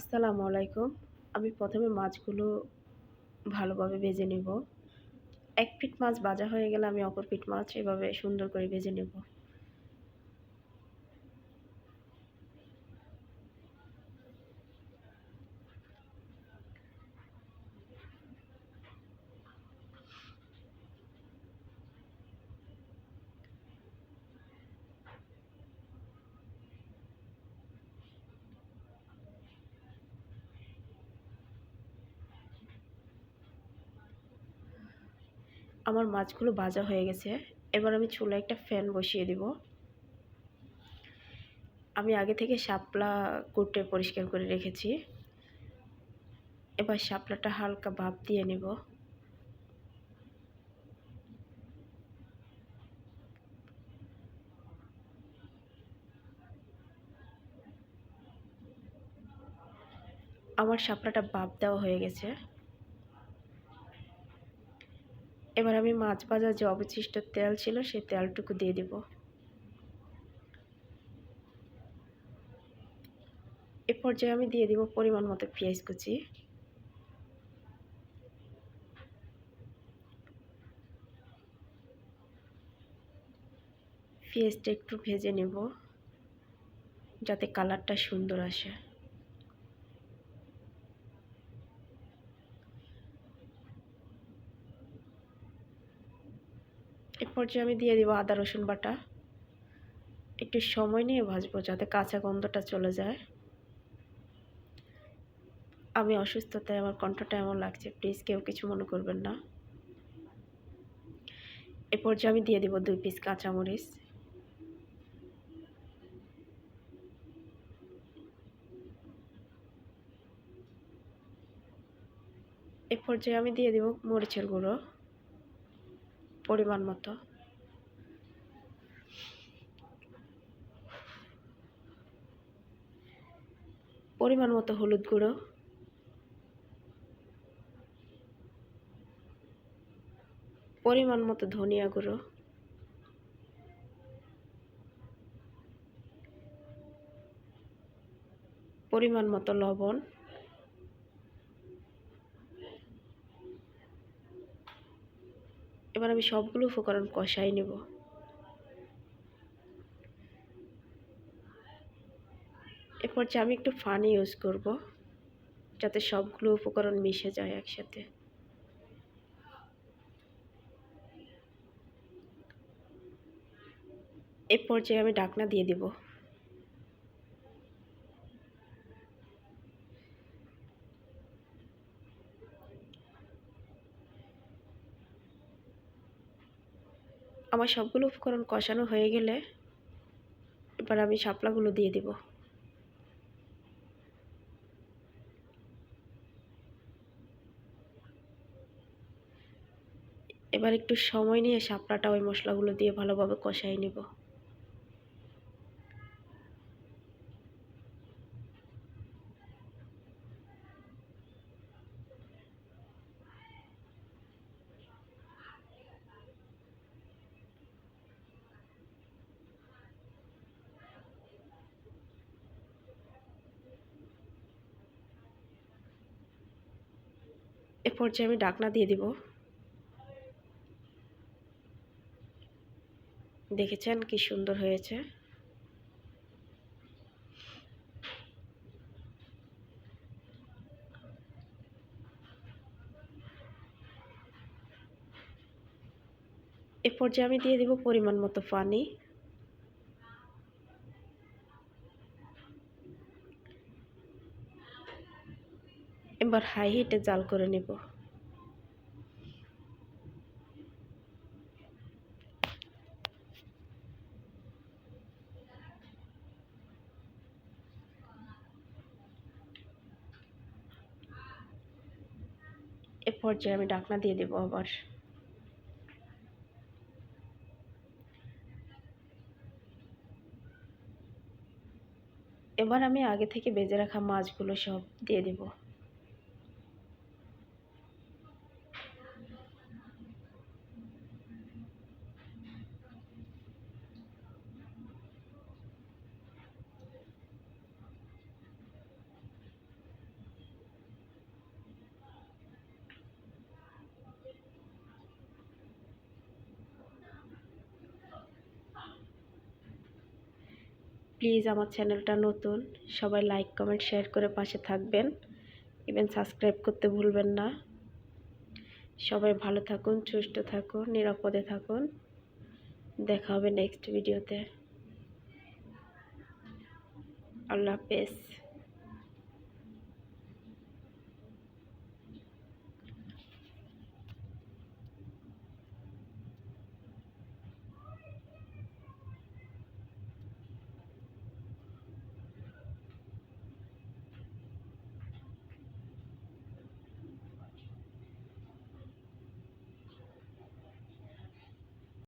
আসসালামু আলাইকুম। আমি প্রথমে মাছগুলো ভালোভাবে ভেজে নেব। এক পিঠ মাছ ভাজা হয়ে গেলে আমি অপর পিঠ মাছ এভাবে সুন্দর করে ভেজে নেব। আমার মাছগুলো ভাজা হয়ে গেছে। এবার আমি চুলায় একটা ফ্যান বসিয়ে দিব। আমি আগে থেকে শাপলা কুটে পরিষ্কার করে রেখেছি। এবার শাপলাটা হালকা ভাপ দিয়ে নেব। আমার শাপলাটা ভাপ দেওয়া হয়ে গেছে। এবার আমি মাছ ভাজার যে অবশিষ্ট তেল ছিল সেই তেলটুকু দিয়ে দিব। এ পর্যায়ে আমি দিয়ে দিব পরিমাণ মতো পেঁয়াজ কুচি। পেঁয়াজটা একটু ভেজে নেব যাতে কালারটা সুন্দর আসে। এ পর্যায়ে আমি দিয়ে দিব আদা রসুন বাটা। একটু সময় নিয়ে ভাজবো যাতে কাঁচা গন্ধটা চলে যায়। আমি অসুস্থ তাই আমার কণ্ঠটা এমন লাগছে, প্লিজ কেউ কিছু মনে করবেন না। এ পর্যায়ে আমি দিয়ে দিব 2 পিস কাঁচামরিচ। এ পর্যায়ে আমি দিয়ে দিব মরিচের গুঁড়ো পরিমাণ মতো। পরিমাণ মতো হলুদ গুঁড়ো। পরিমাণ মতো ধনিয়া গুঁড়ো। পরিমাণ মতো লবণ। এবার আমি সবগুলো উপকরণ কষাই নেব। এ পর্যায়ে আমি একটু পানি ইউজ করব যাতে সবগুলো উপকরণ মিশে যায় একসাথে। এ পর্যায়ে আমি ঢাকনা দিয়ে দিব। আমার সবগুলো উপকরণ কষানো হয়ে গেলে এবার আমি শাপলাগুলো দিয়ে দিব। এবার একটু সময় নিয়ে শাপলাটা ওই মশলাগুলো দিয়ে ভালোভাবে কষাই নেব। এ পর্যায়ে আমি ঢাকনা দিয়ে দিব। দেখেছেন কি সুন্দর হয়েছে। এ পর্যায়ে আমি দিয়ে দিব পরিমাণ মতো পানি। এবার হাই হিটে জাল করে নেব। এ পর্যায়ে আমি ঢাকনা দিয়ে দেব আবার। এবার আমি আগে থেকে ভেজে রাখা মাছগুলো সব দিয়ে দেব। প্লিজ আমার চ্যানেলটা নতুন, সবাই লাইক কমেন্ট শেয়ার করে পাশে থাকবেন, ইভেন সাবস্ক্রাইব করতে ভুলবেন না। সবাই ভালো থাকুন, সুস্থ থাকুন, নিরাপদে থাকুন। দেখা হবে নেক্সট ভিডিওতে। আল্লাহ হাফেজ।